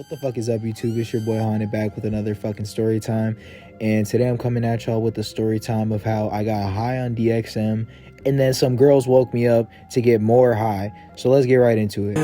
What the fuck is up, YouTube? It's your boy Haunted back with another fucking story time. And today I'm coming at y'all with the story time of how I got high on DXM and then some girls woke me up to get more high. So let's get right into it.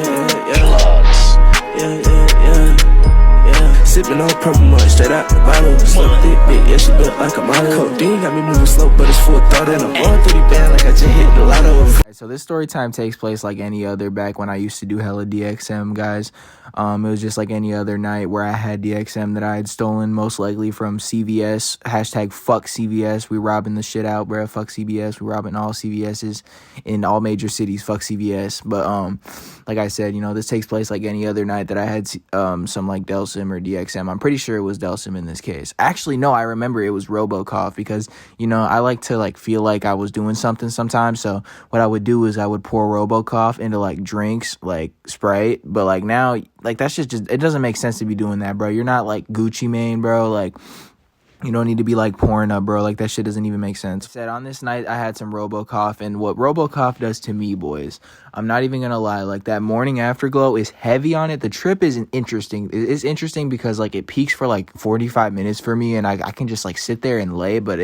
Sipping on purple mud straight out the bottle. Slow thick, bitch, yeah, she built like a model. Codeine got me moving slow, but it's full thought. And I'm going through the band like I just hit the lotto. So this story time takes place like any other back when I used to do hella DXM, guys. It was just like any other night where I had DXM that I had stolen, most likely from CVS. Hashtag fuck CVS. We robbing the shit out, bro. Fuck CVS. We robbing all CVS's in all major cities. Fuck CVS. But like I said, you know, this takes place like any other night that I had some like Delsym or DXM. I'm pretty sure it was Delsym in this case. Actually, no, I remember it was RoboCough because, you know, I like to like feel like I was doing something sometimes. So what I would do is I would pour RoboCough into like drinks, like Sprite. But like now, like that's just it doesn't make sense to be doing that, bro. You're not like Gucci Mane, bro. Like you don't need to be like pouring up, bro. Like that shit doesn't even make sense. Said on this night I had some RoboCough, and what RoboCough does to me, boys, I'm not even gonna lie, like that morning afterglow is heavy on it. The trip isn't interesting. It's interesting because like it peaks for like 45 minutes for me, and I can just like sit there and lay, but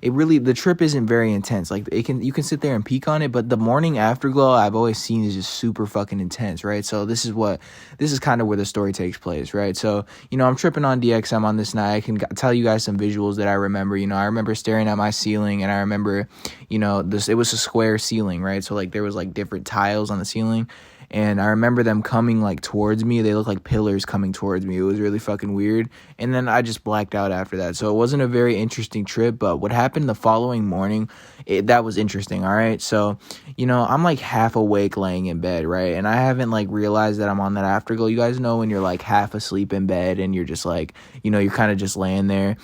it really, the trip isn't very intense. Like you can sit there and peak on it, but the morning afterglow I've always seen is just super fucking intense, right? So this is kind of where the story takes place, right? So, you know, I'm tripping on DXM on this night. I can tell you guys some visuals that I remember. You know, I remember staring at my ceiling, and I remember, you know, it was a square ceiling, right? So like there was like different tiles on the ceiling, and I remember them coming like towards me. They looked like pillars coming towards me. It was really fucking weird. And then I just blacked out after that. So it wasn't a very interesting trip, but what happened the following morning, that was interesting, all right? So, you know, I'm like half awake laying in bed, right? And I haven't like realized that I'm on that afterglow. You guys know when you're like half asleep in bed and you're just like, you know, you're kind of just laying there.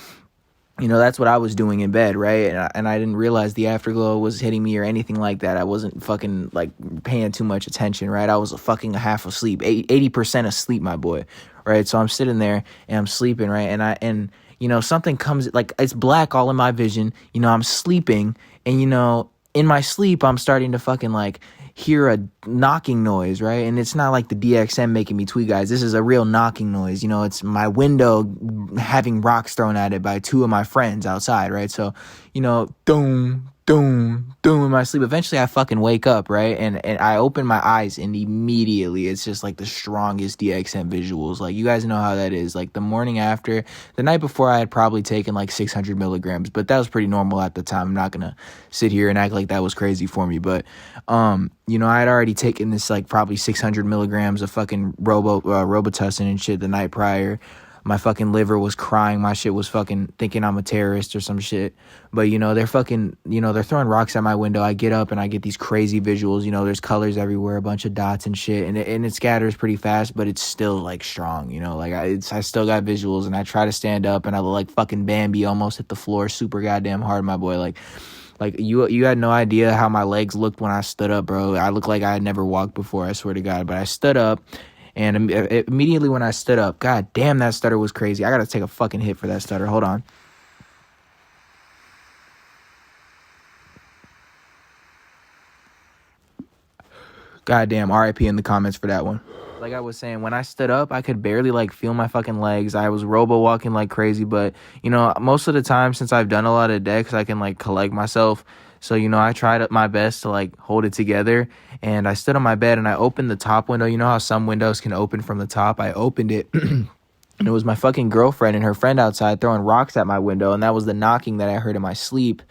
You know, that's what I was doing in bed, right? And I didn't realize the afterglow was hitting me or anything like that. I wasn't fucking, like, paying too much attention, right? I was fucking half asleep, 80% asleep, my boy, right? So I'm sitting there, and I'm sleeping, right? And you know, something comes, like, it's black all in my vision. You know, I'm sleeping, and, you know, in my sleep, I'm starting to fucking, like, hear a knocking noise, right? And it's not like the DXM making me tweet, guys. This is a real knocking noise. You know, it's my window having rocks thrown at it by two of my friends outside, right? So, you know, doom, doom, doom in my sleep. Eventually I fucking wake up, right? And I open my eyes, and immediately it's just like the strongest DXM visuals. Like, you guys know how that is. Like the morning after, the night before I had probably taken like 600 milligrams, but that was pretty normal at the time. I'm not gonna sit here and act like that was crazy for me, but you know, I had already taken this like probably 600 milligrams of fucking Robitussin and shit the night prior. My fucking liver was crying. My shit was fucking thinking I'm a terrorist or some shit. But, you know, they're fucking, you know, they're throwing rocks at my window. I get up and I get these crazy visuals. You know, there's colors everywhere, a bunch of dots and shit. And it scatters pretty fast, but it's still, like, strong, you know? Like, I still got visuals, and I try to stand up, and I look like fucking Bambi, almost hit the floor super goddamn hard, my boy. Like you had no idea how my legs looked when I stood up, bro. I looked like I had never walked before, I swear to God. But I stood up. And immediately when I stood up, god damn, that stutter was crazy. I gotta take a fucking hit for that stutter. Hold on. God damn, RIP in the comments for that one. Like I was saying, when I stood up, I could barely like feel my fucking legs. I was robo walking like crazy, but you know, most of the time since I've done a lot of decks, I can like collect myself. So, you know, I tried my best to like hold it together, and I stood on my bed and I opened the top window. You know how some windows can open from the top? I opened it and it was my fucking girlfriend and her friend outside throwing rocks at my window, and that was the knocking that I heard in my sleep,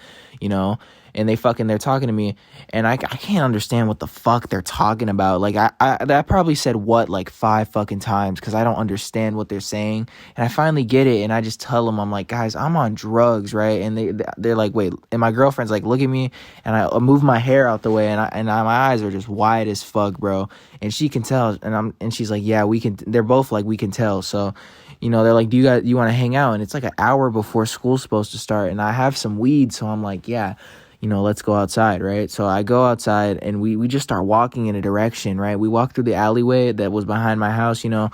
you know? And they're talking to me, and I can't understand what the fuck they're talking about. Like, I probably said what, like 5 fucking times, because I don't understand what they're saying. And I finally get it, and I just tell them, I'm like, guys, I'm on drugs, right? And they're like, wait. And my girlfriend's like, look at me, and I move my hair out the way, and my eyes are just wide as fuck, bro. And she can tell, and she's like, yeah, we can. They're both like, we can tell. So, you know, they're like, do you want to hang out? And it's like an hour before school's supposed to start, and I have some weed, so I'm like, yeah, you know, let's go outside, right? So I go outside, and we just start walking in a direction, right? We walk through the alleyway that was behind my house, you know.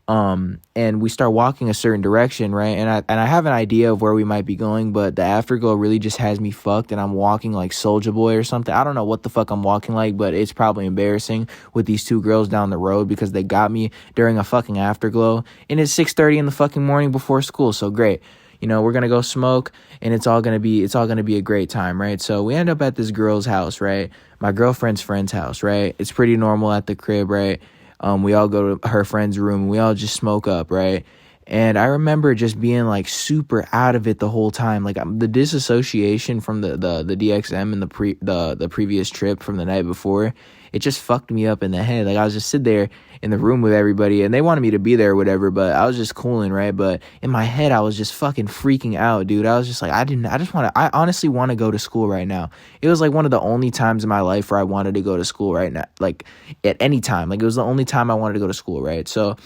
And we start walking a certain direction, right? And I have an idea of where we might be going, but the afterglow really just has me fucked, and I'm walking like Soulja Boy or something. I don't know what the fuck I'm walking like, but it's probably embarrassing with these two girls down the road because they got me during a fucking afterglow, and it's 6:30 in the fucking morning before school. So great. We're gonna go smoke, and it's all gonna be a great time, right? So we end up at this girl's house, right? My girlfriend's friend's house, right? It's pretty normal at the crib, right? We all go to her friend's room, and we all just smoke up, right? And I remember just being like super out of it the whole time. Like the disassociation from the DXM and the previous trip from the night before, it just fucked me up in the head. Like I was just sitting there in the room with everybody, and they wanted me to be there or whatever, but I was just cooling, right? But in my head, I was just fucking freaking out, dude. I was just like, I honestly want to go to school right now. It was like one of the only times in my life where I wanted to go to school right now, like at any time. Like it was the only time I wanted to go to school, right? So,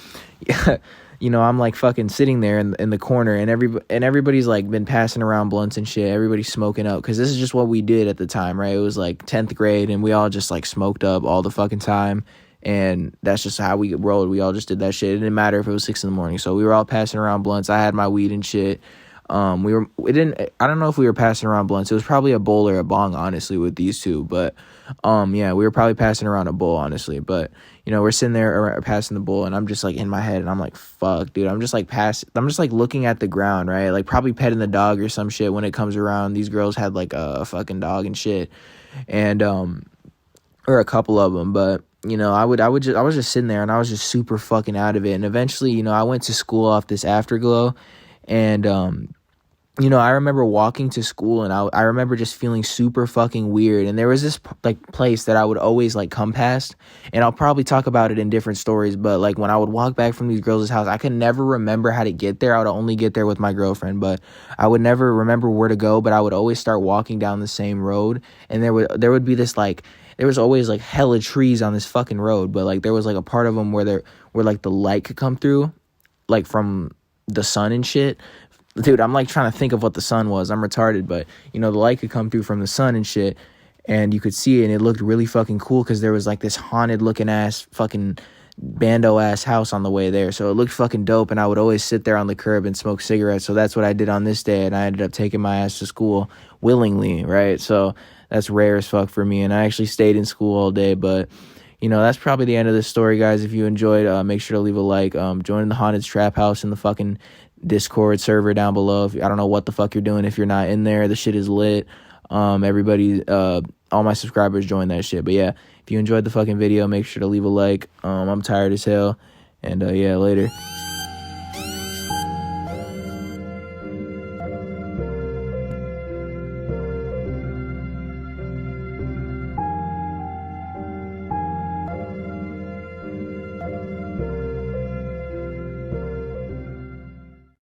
yeah. I'm like fucking sitting there in the corner, and everybody's like been passing around blunts and shit. Everybody's smoking up because this is just what we did at the time, right? It was like 10th grade, and we all just like smoked up all the fucking time, and that's just how we rolled. We all just did that shit. It didn't matter if it was 6 in the morning, so we were all passing around blunts. I had my weed and shit. I don't know if we were passing around blunts. It was probably a bowl or a bong, honestly, with these two. But yeah, we were probably passing around a bowl, honestly. But we're sitting there passing the bowl, and I'm just like in my head, and I'm like, fuck, dude. I'm just like looking at the ground, right? Like probably petting the dog or some shit when it comes around. These girls had like a fucking dog and shit, and or a couple of them, but. I was just sitting there, and I was just super fucking out of it. And eventually, I went to school off this afterglow, and I remember walking to school, and I remember just feeling super fucking weird. And there was this like place that I would always like come past, and I'll probably talk about it in different stories. But like when I would walk back from these girls' house, I could never remember how to get there. I would only get there with my girlfriend, but I would never remember where to go. But I would always start walking down the same road, and there would be this like. There was always like hella trees on this fucking road, but like there was like a part of them where like the light could come through, like from the sun and shit. Dude, I'm like trying to think of what the sun was. I'm retarded, but the light could come through from the sun and shit, and you could see it, and it looked really fucking cool because there was like this haunted looking ass fucking bando ass house on the way there. So it looked fucking dope, and I would always sit there on the curb and smoke cigarettes. So that's what I did on this day, and I ended up taking my ass to school willingly, right? So that's rare as fuck for me, and I actually stayed in school all day. But that's probably the end of this story, guys. If you enjoyed, make sure to leave a like. Join the Haunted Trap House in the fucking Discord server down below. I don't know what the fuck you're doing if you're not in there. The shit is lit. Everybody, all my subscribers join that shit. But yeah, if you enjoyed the fucking video, make sure to leave a like. I'm tired as hell, and yeah, later.